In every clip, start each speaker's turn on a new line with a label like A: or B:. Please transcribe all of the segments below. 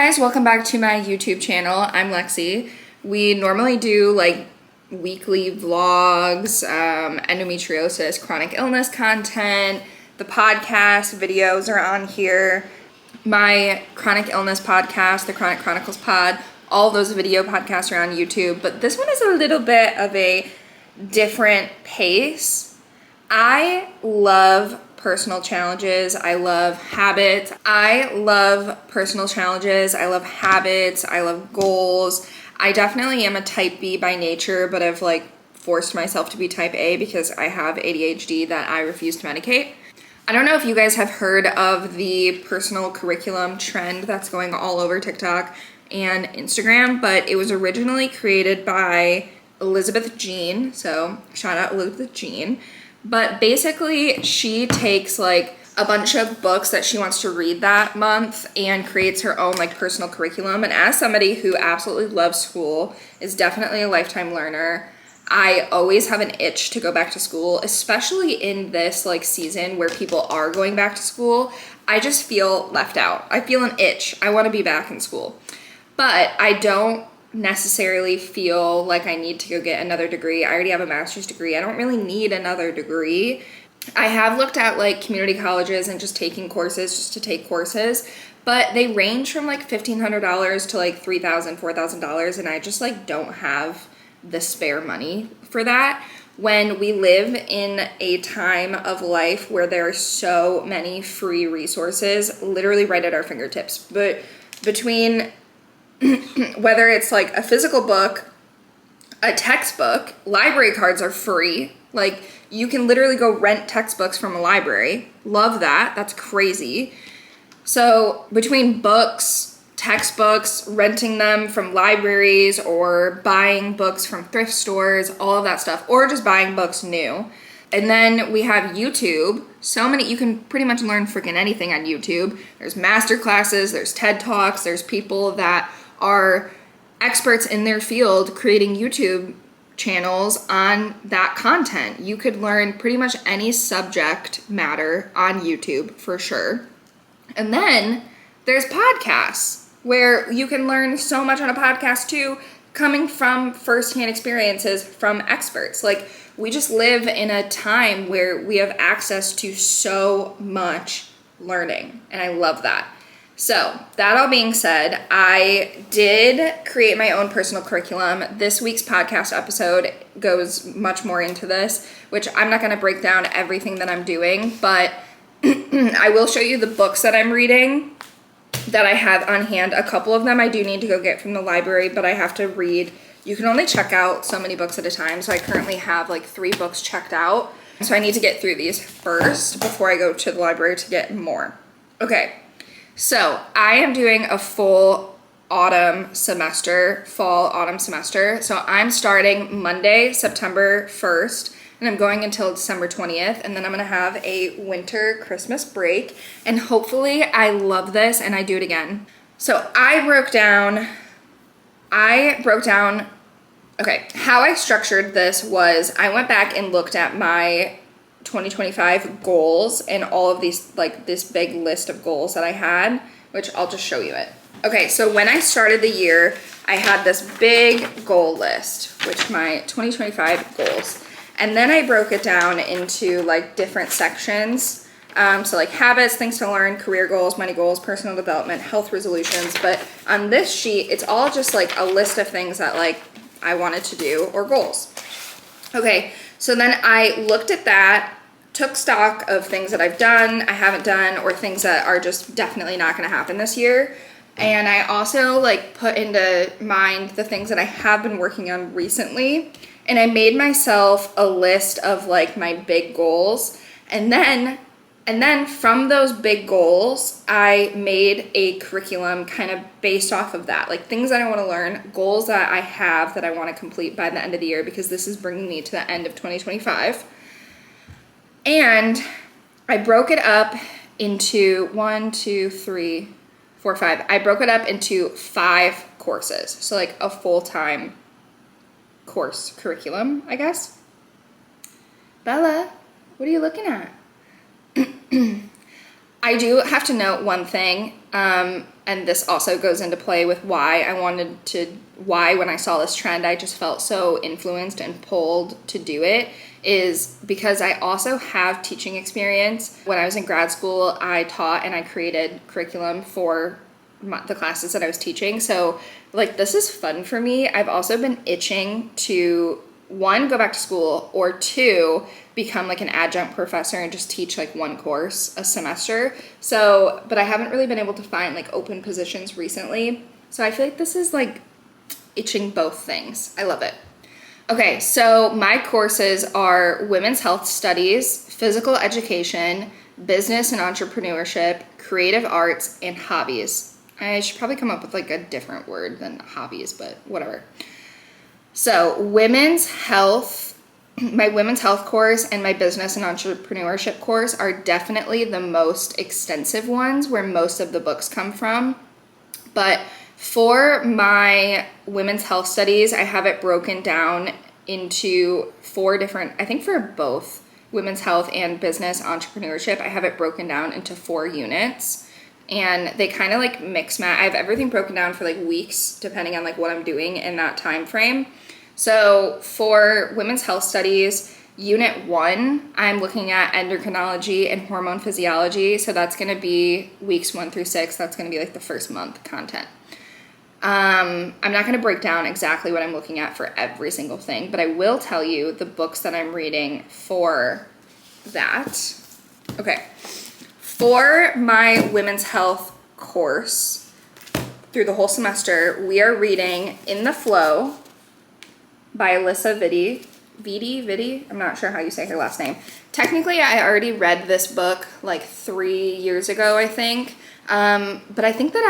A: guys, welcome back to my YouTube channel. I'm Lexi. We normally do like weekly vlogs, endometriosis, chronic illness content. The podcast videos are on here. My chronic illness podcast, the Chronic Chronicles pod, all those video podcasts are on YouTube, but this one is a little bit of a different pace. I love personal challenges. I love habits. I love personal challenges. I love habits. I love goals. I definitely am a type B by nature, but I've like forced myself to be type A because I have ADHD that I refuse to medicate. I don't know if you guys have heard of the personal curriculum trend that's going all over TikTok and Instagram, but it was originally created by Elizabeth Jean. So shout out Elizabeth Jean. But basically, she takes like a bunch of books that she wants to read that month and creates her own like personal curriculum. And as somebody who absolutely loves school, is definitely a lifetime learner, I always have an itch to go back to school, especially in this like season where people are going back to school. I just feel left out. I feel an itch. I want to be back in school. But I don't necessarily feel like I need to go get another degree. I already have a master's degree. I don't really need another degree. I have looked at like community colleges and just taking courses just to take courses, but they range from like $1,500 to like $3,000, $4,000, and I just like don't have the spare money for that when we live in a time of life where there are so many free resources literally right at our fingertips. But between whether it's like a physical book, a textbook, library cards are free. Like you can literally go rent textbooks from a library. Love that. That's crazy. So between books, textbooks, renting them from libraries or buying books from thrift stores, all of that stuff, or just buying books new. And then we have YouTube. So many, you can pretty much learn freaking anything on YouTube. There's master classes, there's TED Talks, there's people that are experts in their field creating YouTube channels on that content. You could learn pretty much any subject matter on YouTube for sure. And then there's podcasts where you can learn so much on a podcast too, coming from firsthand experiences from experts. Like we just live in a time where we have access to so much learning, and I love that. So that all being said, I did create my own personal curriculum. This week's podcast episode goes much more into this, which I'm not going to break down everything that I'm doing, but I will show you the books that I'm reading that I have on hand. A couple of them I do need to go get from the library, but I have to read. You can only check out so many books at a time, so I currently have like 3 books checked out. So I need to get through these first before I go to the library to get more. Okay. So I am doing a full fall, autumn semester. So I'm starting Monday, September 1st, and I'm going until December 20th. And then I'm going to have a winter Christmas break. And hopefully I love this and I do it again. So I broke down, okay, how I structured this was I went back and looked at my 2025 goals and all of these, like this big list of goals that I had, which I'll just show you it. Okay, so when I started the year, I had this big goal list, which my 2025 goals, and then I broke it down into like different sections. So like habits, things to learn, career goals, money goals, personal development, health resolutions. But on this sheet, it's all just like a list of things that like I wanted to do or goals. Okay, so then I looked at that, took stock of things that I've done, I haven't done, or things that are just definitely not going to happen this year. And I also like put into mind the things that I have been working on recently. And I made myself a list of like my big goals. And then from those big goals, I made a curriculum kind of based off of that, like things that I want to learn, goals that I have that I want to complete by the end of the year, because this is bringing me to the end of 2025. And I broke it up into 1, 2, 3, 4, 5. I broke it up into 5 courses. So like a full-time course curriculum, I guess. Bella, what are you looking at? I do have to note one thing. and this also goes into play with why when I saw this trend, I just felt so influenced and pulled to do it, is because I also have teaching experience. When I was in grad school, I taught and I created curriculum for the classes that I was teaching. So like, this is fun for me. I've also been itching to, one, go back to school, or two, become like an adjunct professor and just teach like one course a semester. So, but I haven't really been able to find like open positions recently. So I feel like this is like itching both things. I love it. Okay, so my courses are women's health studies, physical education, business and entrepreneurship, creative arts, and hobbies. I should probably come up with like a different word than hobbies, but whatever. So women's health, my women's health course and my business and entrepreneurship course are definitely the most extensive ones where most of the books come from. But for my women's health studies, I have it broken down into 4 different, I think for both women's health and business entrepreneurship, I have it broken down into 4 units. And they kind of like mix match. I have everything broken down for like weeks, depending on like what I'm doing in that time frame. So for women's health studies, unit 1, I'm looking at endocrinology and hormone physiology. So that's going to be weeks 1 through 6. That's going to be like the first month content. I'm not going to break down exactly what I'm looking at for every single thing, but I will tell you the books that I'm reading for that. Okay. For my women's health course, through the whole semester, we are reading In the Flow by Alyssa Vitti. I'm not sure how you say her last name. Technically, I already read this book like 3 years ago, I think. But I think that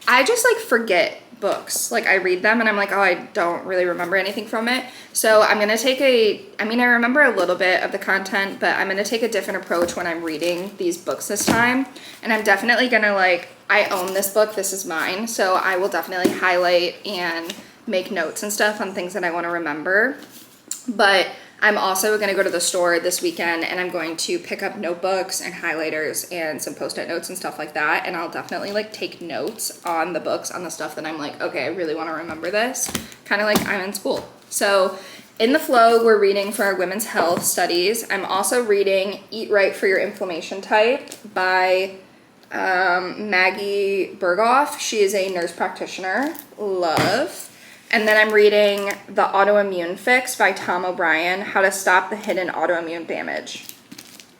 A: I just like forget books. Like I read them and I'm like, oh, I don't really remember anything from it. So I'm going to take I remember a little bit of the content, but I'm going to take a different approach when I'm reading these books this time. And I'm definitely going to I own this book. This is mine. So I will definitely highlight and make notes and stuff on things that I want to remember. But I'm also going to go to the store this weekend and I'm going to pick up notebooks and highlighters and some post-it notes and stuff like that. And I'll definitely take notes on the books, on the stuff that I'm like, okay, I really want to remember this. Kind of like I'm in school. So In the Flow, we're reading for our women's health studies. I'm also reading Eat Right for Your Inflammation Type by Maggie Berghoff. She is a nurse practitioner. Love. And then I'm reading The Autoimmune Fix by Tom O'Brien, How to Stop the Hidden Autoimmune Damage.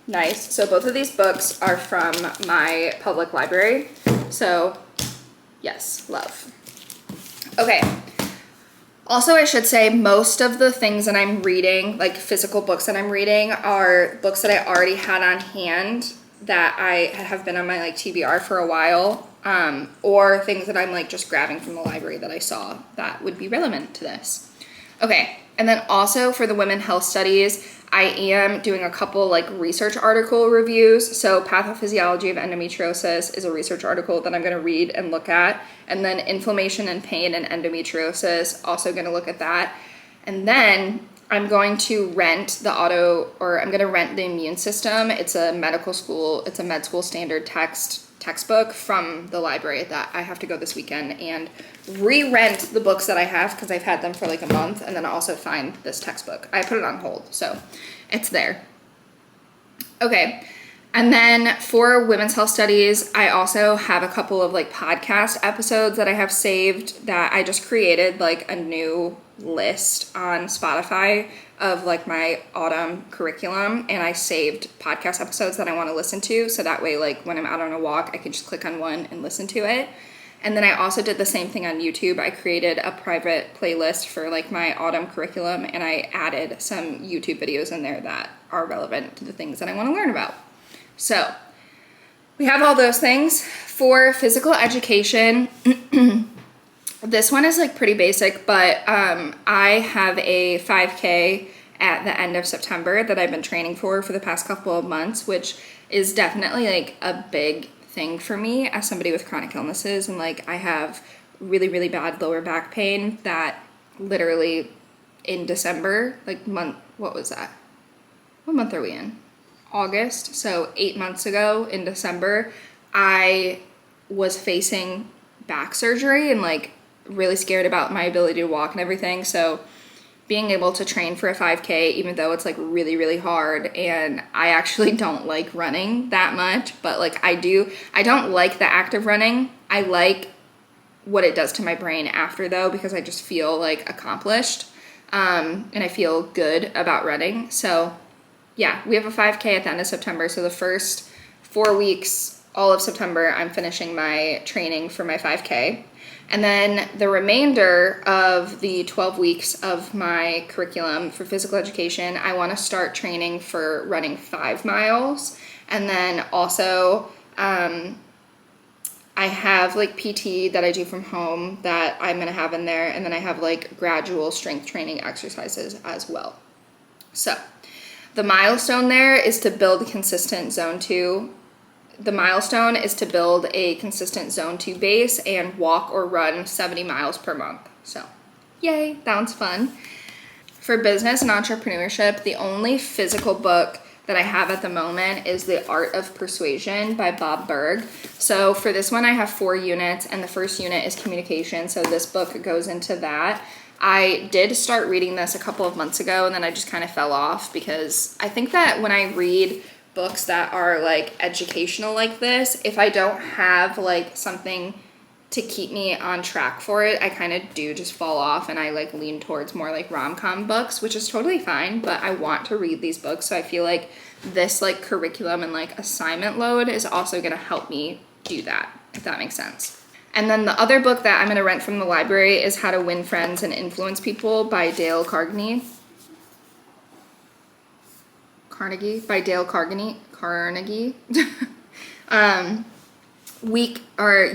A: Nice. So both of these books are from my public library. So yes, love. Okay. Also, I should say most of the things that I'm reading, like physical books that I'm reading, are books that I already had on hand that I have been on my TBR for a while. Or things that I'm just grabbing from the library that I saw that would be relevant to this. Okay, and then also for the women health studies, I am doing a couple research article reviews. So Pathophysiology of Endometriosis is a research article that I'm going to read and look at. And then Inflammation and Pain and Endometriosis, also going to look at that. And then I'm going to rent I'm going to rent The Immune System. It's a med school standard textbook from the library that I have to go this weekend and re-rent the books that I have because I've had them for a month, and then also find this textbook. I put it on hold, so it's there. Okay, and then for women's health studies, I also have a couple of podcast episodes that I have saved that I just created a new list on Spotify of my autumn curriculum, and I saved podcast episodes that I want to listen to, so that way when I'm out on a walk I can just click on one and listen to it. And then I also did the same thing on YouTube. I created a private playlist for my autumn curriculum, and I added some YouTube videos in there that are relevant to the things that I want to learn about. So we have all those things. For physical education, this one is pretty basic, but I have a 5K at the end of September that I've been training for the past couple of months, which is definitely a big thing for me as somebody with chronic illnesses. And I have really, really bad lower back pain that literally in December, what was that? What month are we in? August. So 8 months ago in December, I was facing back surgery and like really scared about my ability to walk and everything. So being able to train for a 5K, even though it's like really, really hard, and I actually don't like running that much, but like I don't like the act of running. I like what it does to my brain after though, because I just feel like accomplished, and I feel good about running. So yeah, we have a 5K at the end of September. So the first 4 weeks, all of September, I'm finishing my training for my 5K. And then the remainder of the 12 weeks of my curriculum for physical education, I want to start training for running 5 miles. And then also, I have like PT that I do from home that I'm going to have in there. And then I have like gradual strength training exercises as well. So the milestone there is to build consistent zone 2. The milestone is to build a consistent zone 2 base and walk or run 70 miles per month. So yay, that one's fun. For business and entrepreneurship, the only physical book that I have at the moment is The Art of Persuasion by Bob Burg. So for this one, I have 4 units, and the first unit is communication. So this book goes into that. I did start reading this a couple of months ago, and then I just kind of fell off because I think that when I read books that are like educational like this, if I don't have like something to keep me on track for it, I kind of do just fall off, and I like lean towards more like rom-com books, which is totally fine, but I want to read these books. So I feel like this like curriculum and like assignment load is also going to help me do that, if that makes sense. And then the other book that I'm going to rent from the library is How to Win Friends and Influence People by Dale Carnegie.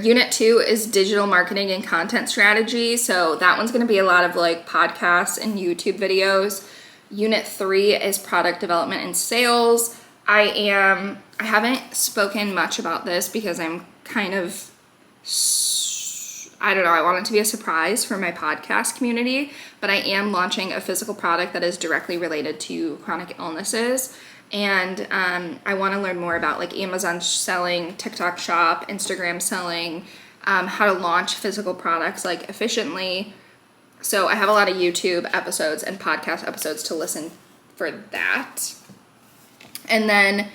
A: Unit 2 is digital marketing and content strategy. So that one's going to be a lot of like podcasts and YouTube videos. Unit 3 is product development and sales. I haven't spoken much about this because I'm kind of, I don't know, I want it to be a surprise for my podcast community, but I am launching a physical product that is directly related to chronic illnesses. And I want to learn more about like Amazon selling, TikTok shop, Instagram selling, how to launch physical products like efficiently. So I have a lot of YouTube episodes and podcast episodes to listen for that. And then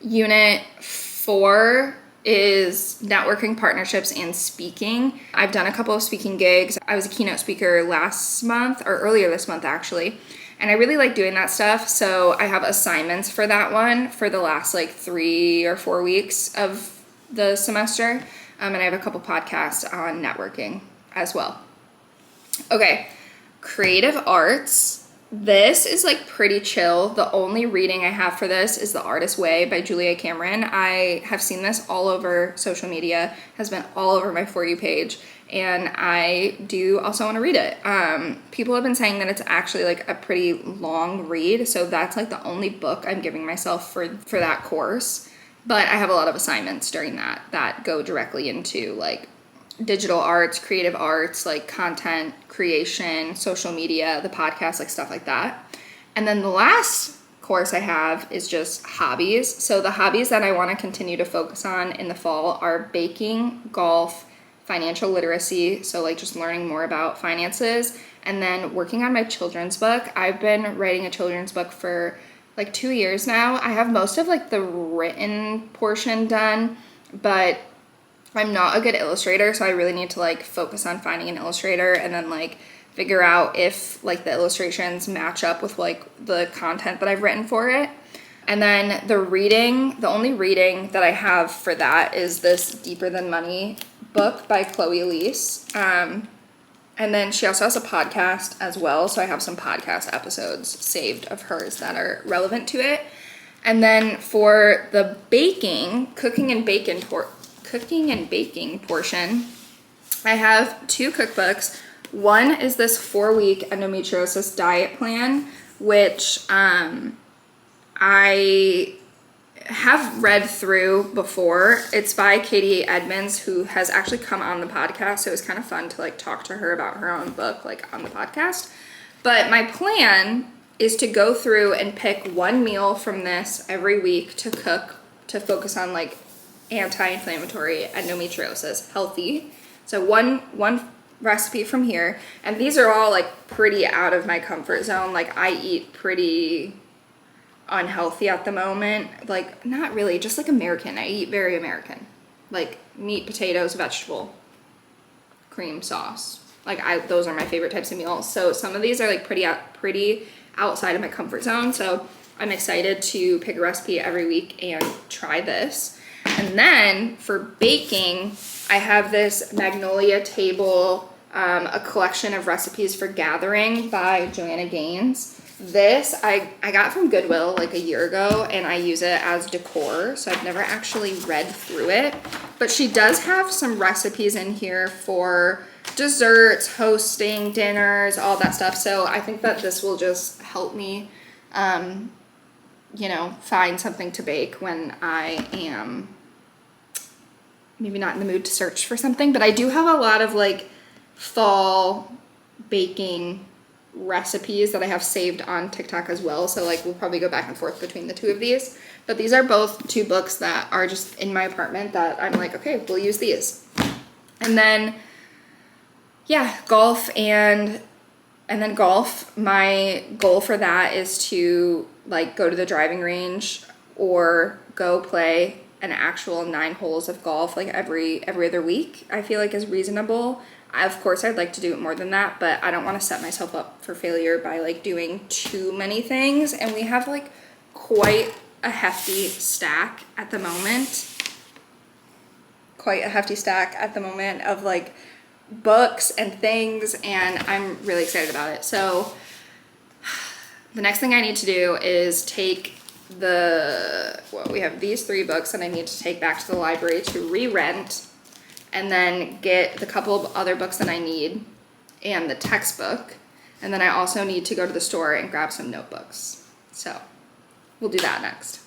A: unit 4 is networking, partnerships, and speaking. I've done a couple of speaking gigs. I was a keynote speaker last month, or earlier this month actually, and I really like doing that stuff. So I have assignments for that one for the last like 3 or 4 weeks of the semester, and I have a couple podcasts on networking as well. Okay, creative arts. This is like pretty chill. The only reading I have for this is The Artist's Way by Julia Cameron. I have seen this all over social media, has been all over my For You page, and I do also want to read it. People have been saying that it's actually like a pretty long read, so that's like the only book I'm giving myself for that course. But I have a lot of assignments during that go directly into like digital arts, creative arts, like content creation, social media, the podcast, like stuff like that. And then the last course I have is just hobbies. So the hobbies that I want to continue to focus on in the fall are baking, golf, financial literacy, so like just learning more about finances, and then working on my children's book. I've been writing a children's book for like 2 years now. I have most of like the written portion done, but I'm not a good illustrator, so I really need to like focus on finding an illustrator and then like figure out if like the illustrations match up with like the content that I've written for it. And then the only reading that I have for that is this Deeper Than Money book by Chloe Elise. And then she also has a podcast as well, so I have some podcast episodes saved of hers that are relevant to it. And then for the cooking and baking portion, I have 2 cookbooks. One is this 4-week endometriosis diet plan, which I have read through before. It's by Katie Edmonds, who has actually come on the podcast, so it was kind of fun to like talk to her about her own book like on the podcast. But my plan is to go through and pick one meal from this every week to cook, to focus on like anti-inflammatory, endometriosis, healthy. So one recipe from here, and these are all like pretty out of my comfort zone. Like I eat pretty unhealthy at the moment. Like not really, just like American. I eat very American. Like meat, potatoes, vegetable, cream, sauce. Like those are my favorite types of meals. So some of these are like pretty outside of my comfort zone. So I'm excited to pick a recipe every week and try this. And then for baking, I have this Magnolia Table, a collection of recipes for gathering by Joanna Gaines. This I got from Goodwill like a year ago, and I use it as decor, so I've never actually read through it. But she does have some recipes in here for desserts, hosting, dinners, all that stuff. So I think that this will just help me, you know, find something to bake when I am maybe not in the mood to search for something. But I do have a lot of like fall baking recipes that I have saved on TikTok as well. So like we'll probably go back and forth between the two of these. But these are both two books that are just in my apartment that I'm like, okay, we'll use these. And then yeah, golf and then golf. My goal for that is to like go to the driving range or go play an actual 9 holes of golf like every other week. I feel like is reasonable. Of course, I'd like to do it more than that, but I don't want to set myself up for failure by like doing too many things. And we have like quite a hefty stack at the moment. Of like books and things, and I'm really excited about it. So the next thing I need to do is take we have these 3 books that I need to take back to the library to re-rent, and then get the couple of other books that I need and the textbook. And then I also need to go to the store and grab some notebooks. So we'll do that next.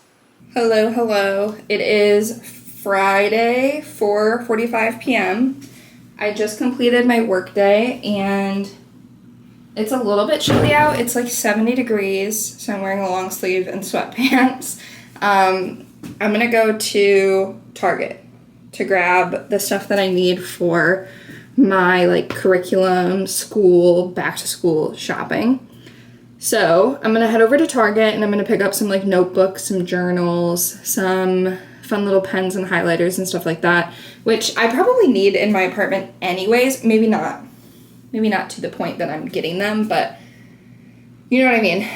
A: Hello. It is Friday, 4:45 p.m. I just completed my workday and it's a little bit chilly out. It's like 70 degrees, so I'm wearing a long sleeve and sweatpants. I'm gonna go to Target to grab the stuff that I need for my like curriculum, school, back to school shopping. So I'm gonna head over to Target and I'm gonna pick up some like notebooks, some journals, some fun little pens and highlighters and stuff like that, which I probably need in my apartment anyways. Maybe not to the point that I'm getting them, but you know what I mean.